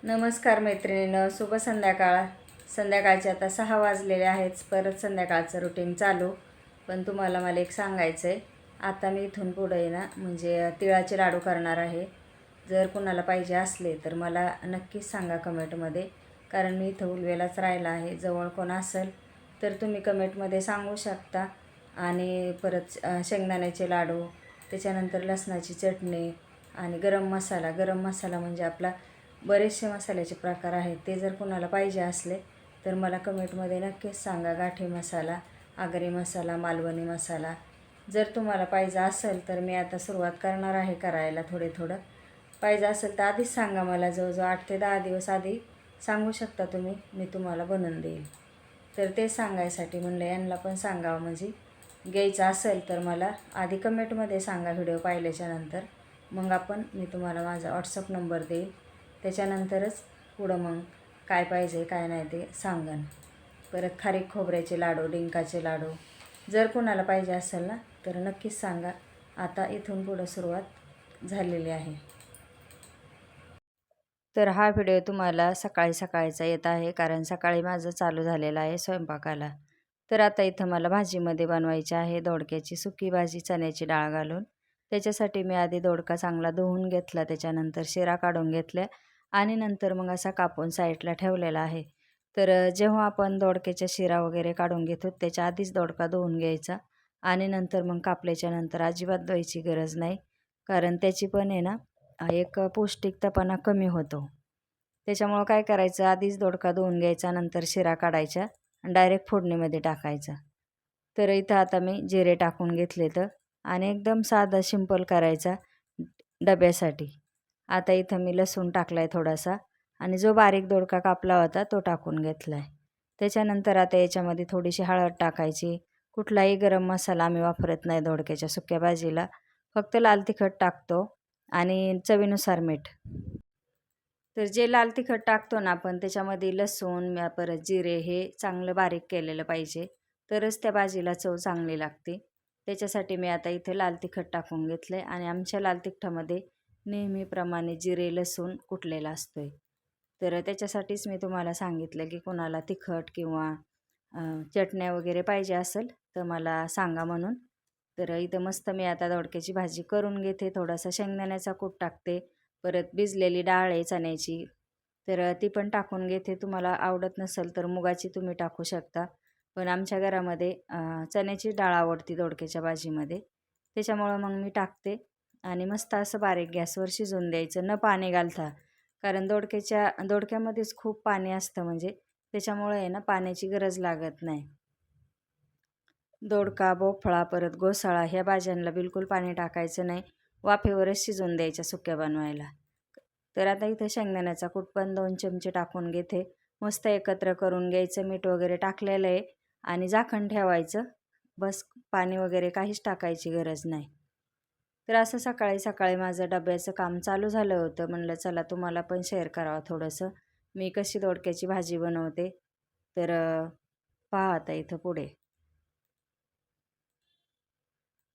नमस्कार मैत्रिणींनो, शुभ संध्याकाळ. संध्याकाळचे आता 6 वाजलेले आहेत. परत संध्याकाळचं रुटीन चालू. पण तुम्हाला मला एक सांगायचं आहे. आता मी इथून पुढे ना म्हणजे तिळाचे लाडू करणार आहे. जर कुणाला पाहिजे असले तर मला नक्कीच सांगा कमेंटमध्ये, कारण मी इथं उलवेलाच राहिला आहे. जवळ कोण असेल तर तुम्ही कमेंटमध्ये सांगू शकता. आणि परत शेंगदाण्याचे लाडू, त्याच्यानंतर लसणाची चटणी आणि गरम मसाला म्हणजे आपला बरेचसे मसाल्याचे प्रकार आहेत. ते जर कुणाला पाहिजे असले तर मला कमेंटमध्ये नक्कीच सांगा. गाठी मसाला, आगरी मसाला, मालवणी मसाला जर तुम्हाला पाहिजे असेल तर मी आता सुरुवात करणार आहे करायला. थोडं पाहिजे असेल तर आधीच सांगा मला. जवळजवळ 8 ते 10 दिवस आधी सांगू शकता तुम्ही, मी तुम्हाला बनवून देईल. तर ते सांगायसाठी म्हणलं यांना पण सांगावं, म्हणजे घ्यायचं असेल तर मला आधी कमेंटमध्ये सांगा व्हिडिओ पाहिल्याच्यानंतर. मग मी तुम्हाला माझा व्हॉट्सअप नंबर देईल. त्याच्यानंतरच पुढं मग काय पाहिजे काय नाही ते सांगन. परत खारीक खोबऱ्याचे लाडू, डिंकाचे लाडू जर कुणाला पाहिजे असेल ना तर नक्कीच सांगा. आता इथून पुढं सुरुवात झालेली आहे. तर हा व्हिडिओ तुम्हाला सकाळचा येत आहे, कारण सकाळी माझं चालू झालेलं आहे स्वयंपाकाला. तर आता इथं मला भाजीमध्ये बनवायची आहे दोडक्याची सुकी भाजी चण्याची डाळ घालून. त्याच्यासाठी मी आधी दोडका चांगला धुवून घेतला, त्याच्यानंतर शिरा काढून घेतल्या आणि नंतर मग असा कापून साईडला ठेवलेला आहे. तर जेव्हा आपण दोडक्याच्या शिरा वगैरे काढून घेतो त्याच्या आधीच दोडका धुवून घ्यायचा आणि नंतर मग कापल्याच्यानंतर अजिबात धुवायची गरज नाही, कारण त्याची पण आहे ना एक पौष्टिकतापणा कमी होतो. त्याच्यामुळं काय करायचं, आधीच दोडका धुवून घ्यायचा, नंतर शिरा काढायच्या आणि डायरेक्ट फोडणीमध्ये टाकायचा. तर इथं आता मी जिरे टाकून घेतले तर आणि एकदम साधा सिंपल करायचा डब्यासाठी. आता इथं मी लसूण टाकला आहे थोडासा आणि जो बारीक दोडका कापला होता तो टाकून घेतला आहे. त्याच्यानंतर आता याच्यामध्ये थोडीशी हळद टाकायची. कुठलाही गरम मसाला आम्ही वापरत नाही दोडक्याच्या सुक्या भाजीला, फक्त लाल तिखट टाकतो आणि चवीनुसार मीठ. तर जे लाल तिखट टाकतो ना आपण त्याच्यामध्ये लसूण परत जिरे हे चांगलं बारीक केलेलं पाहिजे, तरच त्या भाजीला चव चांगली लागते. त्याच्यासाठी मी आता इथे लाल तिखट टाकून घेतलं आहे आणि आमच्या लाल तिखटामध्ये नेहमीप्रमाणे जिरे लसूण कुटलेला असतोय. तर त्याच्यासाठीच मी तुम्हाला सांगितलं की कोणाला तिखट किंवा चटण्या वगैरे पाहिजे असेल तर मला सांगा म्हणून. तर इथं मस्त मी आता दोडक्याची भाजी करून घेते. थोडासा शेंगदाण्याचा कूट टाकते, परत भिजलेली डाळ आहे चण्याची तर ती पण टाकून घेते. तुम्हाला आवडत नसेल तर मुगाची तुम्ही टाकू शकता, पण आमच्या घरामध्ये चण्याची डाळ आवडती दोडक्याच्या भाजीमध्ये, त्याच्यामुळं मग मी टाकते आणि मस्त असं बारीक गॅसवर शिजवून द्यायचं न पाणी घालता, कारण दोडक्यामध्येच खूप पाणी असतं, म्हणजे त्याच्यामुळे आहे ना पाण्याची गरज लागत नाही. दोडका, भोपळा, परत घोसाळा ह्या भाज्यांना बिलकुल पाणी टाकायचं नाही, वाफेवरच शिजवून द्यायच्या सुक्या बनवायला. तर आता इथं शेंगदाण्याचा कूट पण 2 चमचे टाकून घेते. मस्त एकत्र करून घ्यायचं. मीठ वगैरे टाकलेलं आहे आणि झाकण ठेवायचं. बस, पाणी वगैरे काहीच टाकायची गरज नाही. तर असं सकाळी माझं डब्याचं काम चालू झालं होतं. म्हणलं चला तुम्हाला पण शेअर करावं थोडंसं मी कशी दोडक्याची भाजी बनवते. तर पहा आता इथं पुढे.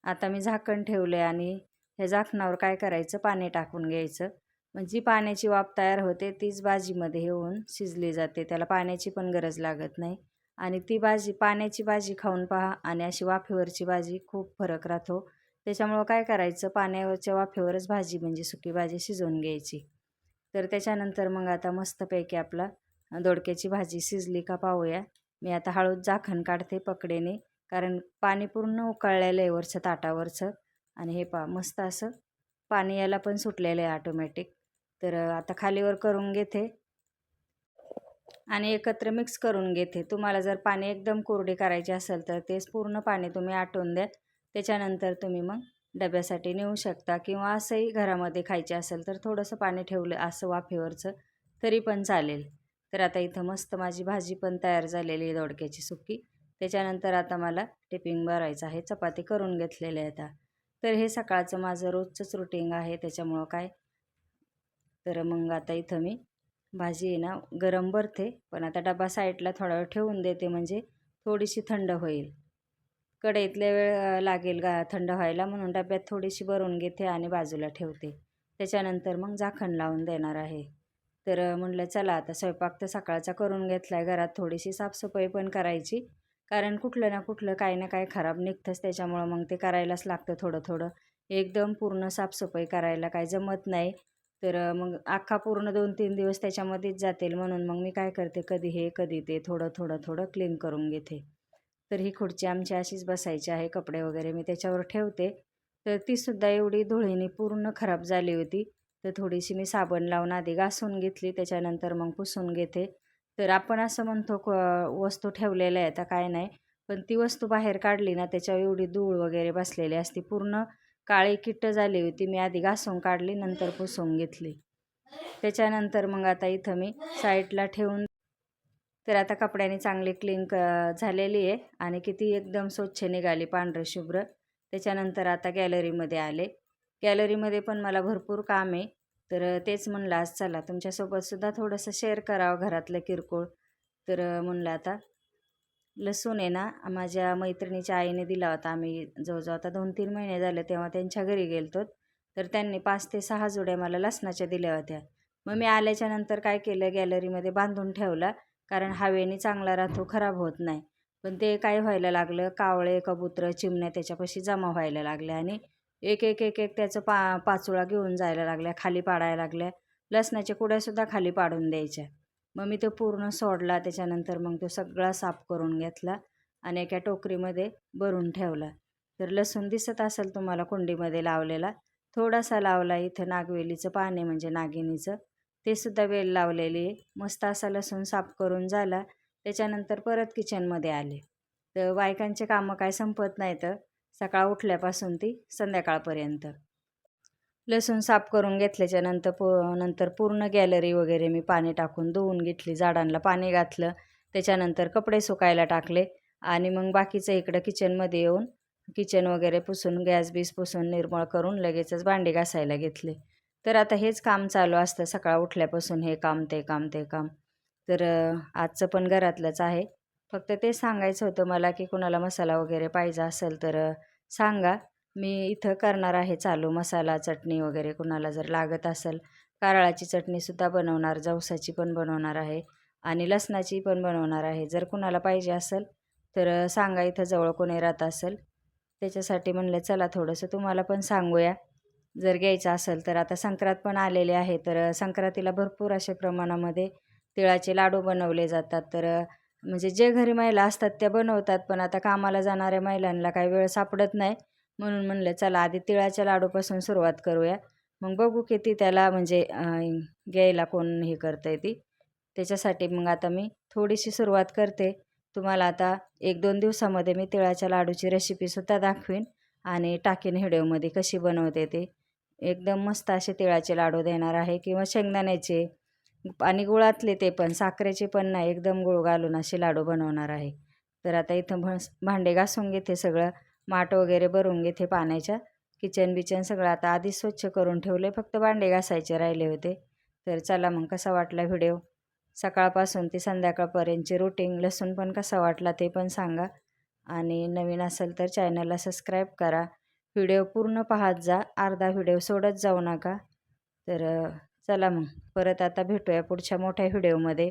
आता मी झाकण ठेवले आणि ह्या झाकणावर काय करायचं, पाणी टाकून घ्यायचं. मग जी पाण्याची वाफ तयार होते तीच भाजीमध्ये येऊन शिजली जाते. त्याला पाण्याची पण गरज लागत नाही. आणि ती भाजी, पाण्याची भाजी खाऊन पहा आणि अशी वाफेवरची भाजी खूप फरक राहतो. त्याच्यामुळं काय करायचं, पाण्यावरच्या वाफेवरच भाजी म्हणजे सुकी भाजी शिजवून घ्यायची. तर त्याच्यानंतर मग आता मस्तपैकी आपला दोडक्याची भाजी शिजली का पाहूया. मी आता हळूच झाकण काढते पकडेने, कारण पाणी पूर्ण उकळलेलं आहे वरचं ताटावरचं. आणि हे पहा मस्त असं पाणी याला पण सुटलेलं आहे ऑटोमॅटिक. तर आता खालीवर करून घेते आणि एकत्र मिक्स करून घेते. तुम्हाला जर पाणी एकदम कोरडी करायची असेल तर तेच पूर्ण पाणी तुम्ही आटवून द्या. त्याच्यानंतर तुम्ही मग डब्यासाठी नेऊ शकता, किंवा असंही घरामध्ये खायचे असेल तर थोडंसं पाणी ठेवलं असं वाफेवरचं तरी पण चालेल. तर आता इथं मस्त माझी भाजी पण तयार झालेली आहे दोडक्याची सुकी. त्याच्यानंतर आता मला टिफिन भरायचं आहे. चपाती करून घेतलेल्या आहे आता. तर हे सकाळचं माझं रोजचंच रुटीन आहे. त्याच्यामुळं काय, तर मग आता इथं मी भाजी आहे ना गरम भरते, पण आता डबा साईडला थोडा वेळ ठेवून देते, म्हणजे थोडीशी थंड होईल. कढईतले वेळ लागेल थंड व्हायला, म्हणून डब्यात थोडीशी भरून घेते आणि बाजूला ठेवते. त्याच्यानंतर मग झाकण लावून देणार आहे. तर म्हटलं चला आता स्वयंपाक तर सकाळचा करून घेतला आहे, घरात थोडीशी साफसफाई पण करायची. कारण कुठलं ना कुठलं काही ना काही खराब निघतंच, त्याच्यामुळं मग ते करायलाच लागतं थोडं थोडं. एकदम पूर्ण साफसफाई करायला काही जमत नाही. तर मग अख्खा पूर्ण 2-3 दिवस त्याच्यामध्येच जातील, म्हणून मग मी काय करते, कधी हे कधी ते थोडं थोडं थोडं क्लीन करून घेते. तर ही खुर्ची आमची अशीच बसायची आहे, कपडे वगैरे मी त्याच्यावर ठेवते. तर तीसुद्धा एवढी धुळीने पूर्ण खराब झाली होती. तर थोडीशी मी साबण लावून आधी घासून घेतली, त्याच्यानंतर मग पुसून घेते. तर आपण असं म्हणतो वस्तू ठेवलेल्या आहेत, काय नाही. पण ती वस्तू बाहेर काढली ना, त्याच्यावर एवढी धूळ वगैरे बसलेली असते. पूर्ण काळी किट्ट झाली होती. मी आधी घासून काढली, नंतर पुसून घेतली. त्याच्यानंतर मग आता इथं मी साईडला ठेवून, तर आता कपड्याने चांगली क्लीन झालेली आहे आणि किती एकदम स्वच्छ निघाली पांढरं शुभ्र. त्याच्यानंतर आता गॅलरीमध्ये आले. गॅलरीमध्ये पण मला भरपूर काम आहे. तर तेच म्हणलं आज चला तुमच्यासोबतसुद्धा थोडंसं शेअर करावं घरातलं किरकोळ. तर म्हणलं आता लसूण आहे ना, माझ्या मैत्रिणीच्या आईने दिला होता. आम्ही जवळजवळ आता 2-3 महिने झाले तेव्हा त्यांच्या घरी गेलो. तर त्यांनी 5 ते 6 जुड्या मला लसणाच्या दिल्या होत्या. मग मी आल्याच्यानंतर काय केलं, गॅलरीमध्ये बांधून ठेवला. कारण हवेने चांगला राहतो, खराब होत नाही. पण ते काय व्हायला लागलं, कावळे, कबुतरं, चिमण्या त्याच्यापाशी जमा व्हायला लागल्या आणि एक एक एक एक त्याचं पाचोळा घेऊन जायला लागल्या, खाली पाडायला लागल्या. लसणाच्या कुड्यासुद्धा खाली पाडून द्यायच्या. मग मी तो पूर्ण सोडला. त्याच्यानंतर मग तो सगळा साफ करून घेतला आणि एका टोकरीमध्ये भरून ठेवला. तर लसूण दिसत असेल तुम्हाला कुंडीमध्ये लावलेला, थोडासा लावला. इथं नागवेलीचं पान आहे म्हणजे नागिनीचं, ते सुद्धा वेल लावलेली आहे. मस्त असा लसूण साफ करून झाला. त्याच्यानंतर परत किचनमध्ये आले. तर बायकांचे कामं काय संपत नाहीत सकाळ उठल्यापासून ती संध्याकाळपर्यंत. लसूण साफ करून घेतल्याच्या नंतर पूर्ण गॅलरी वगैरे मी पाणी टाकून धुवून घेतली, झाडांना पाणी घातलं. त्याच्यानंतर कपडे सुकायला टाकले आणि मग बाकीचं इकडं किचनमध्ये येऊन किचन वगैरे पुसून, गॅस बीस पुसून निर्मळ करून लगेचच भांडी घासायला घेतले. तर आता हेच काम चालू असतं सकाळ उठल्यापासून, हे काम ते काम ते काम. तर आजचं पण घरातलंच आहे. फक्त ते सांगायचं होतं मला की कुणाला मसाला वगैरे पाहिजे असेल तर सांगा. मी इथं करणार आहे चालू मसाला चटणी वगैरे, कुणाला जर लागत असेल. कारळाची चटणीसुद्धा बनवणार, जवसाची पण बनवणार आहे आणि लसणाची पण बनवणार आहे. जर कुणाला पाहिजे असेल तर सांगा, इथं जवळ कोणी राहत असेल. त्याच्यासाठी म्हणलं चला थोडंसं तुम्हाला पण सांगूया. जर घ्यायचं असेल तर आता संक्रांत पण आलेले आहे. तर संक्रांतीला भरपूर अशा प्रमाणामध्ये तिळाचे लाडू बनवले जातात. तर म्हणजे जे घरी महिला असतात त्या बनवतात, पण आता कामाला जाणाऱ्या महिलांना काही वेळ सापडत नाही. म्हणून म्हणलं चला आधी तिळाच्या लाडूपासून सुरुवात करूया. मग बघू किती त्याला म्हणजे घ्यायला कोण हे करतंय ती. त्याच्यासाठी मग आता मी थोडीशी सुरुवात करते. तुम्हाला आता 1-2 दिवसामध्ये मी तिळाच्या लाडूची रेसिपीसुद्धा दाखवीन आणि टाकीन व्हिडिओमध्ये कशी बनवते ते. एकदम मस्त असे तिळाचे लाडू देणार आहे किंवा शेंगदाण्याचे आणि गुळातले, ते पण साखरेचे पण नाही, एकदम गुळ घालून असे लाडू बनवणार आहे. तर आता इथं भांडे घासून घेते, सगळं माठ वगैरे भरून घेते पाण्याच्या. किचन बिचन सगळं आता आधी स्वच्छ करून ठेवले, फक्त भांडे घासायचे राहिले होते. तर चला मग कसा वाटला व्हिडिओ, सकाळपासून ते संध्याकाळपर्यंतची रुटीन. लसूण पण कसा वाटला ते पण सांगा आणि नवीन असेल तर चॅनलला सबस्क्राईब करा. व्हिडिओ पूर्ण पाहत जा, अर्धा व्हिडिओ सोडत जाऊ नका. तर चला मग परत आता भेटूया पुढच्या मोठ्या व्हिडिओमध्ये,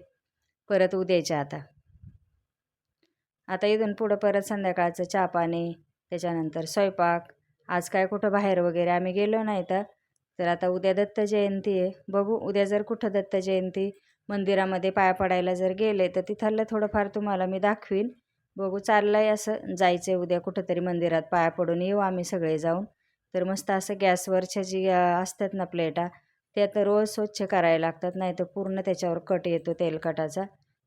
परत उद्याच्या. आता इथून पुढं परत संध्याकाळचं चहा पाणी, त्याच्यानंतर स्वयंपाक. आज काय कुठं बाहेर वगैरे आम्ही गेलो नाही तर आता उद्या दत्त जयंती आहे. बघू उद्या जर कुठं दत्त जयंती मंदिरामध्ये पाया पडायला जर गेले तर तिथलं थोडंफार तुम्हाला मी दाखवीन. बघू, चाललं आहे असं जायचं आहे उद्या कुठंतरी मंदिरात पाया पडून येऊ आम्ही सगळे जाऊन. तर मस्त असं गॅसवरच्या जी असतात ना प्लेटा, त्या तर रोज स्वच्छ करायला लागतात, नाही तर पूर्ण त्याच्यावर कट येतो तेलकटाचा.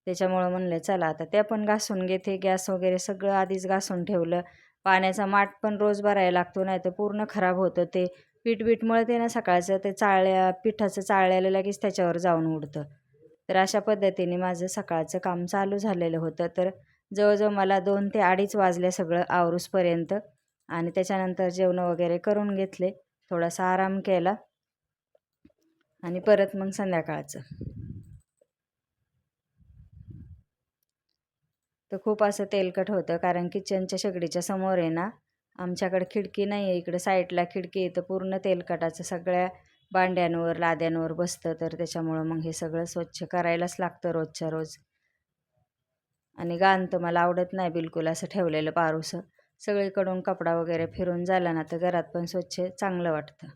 त्याच्यामुळं म्हणलं चला आता त्या पण घासून घेते. गॅस वगैरे सगळं आधीच घासून ठेवलं. पाण्याचा माठ पण रोज भरायला लागतो, नाही तर पूर्ण खराब होतं ते. पीठ मळते ना सकाळचं, ते पिठाचं चाळलेलं लगेच त्याच्यावर जाऊन उडतं. तर अशा पद्धतीने माझं सकाळचं काम चालू झालेलं होतं. तर जवळजवळ मला 2 ते 2:30 वाजले सगळं आवरूसपर्यंत आणि त्याच्यानंतर जेवणं वगैरे करून घेतले. थोडासा आराम केला आणि परत मग संध्याकाळचं. तर खूप असं तेलकट होतं, कारण किचनच्या शेगडीच्या समोर आहे ना, आमच्याकडे खिडकी नाही आहे. इकडे साईडला खिडकी आहे, तर पूर्ण तेलकटाचं सगळ्या भांड्यांवर लाद्यांवर बसतं, तर त्याच्यामुळं मग हे सगळं स्वच्छ करायलाच लागतं रोजच्या रोज. आणि घाण तर मला आवडत नाही बिलकुल असं ठेवलेलं पारूसं. सगळीकडून कपडा वगैरे फिरून झाला ना तर घरात पण स्वच्छ चांगलं वाटतं.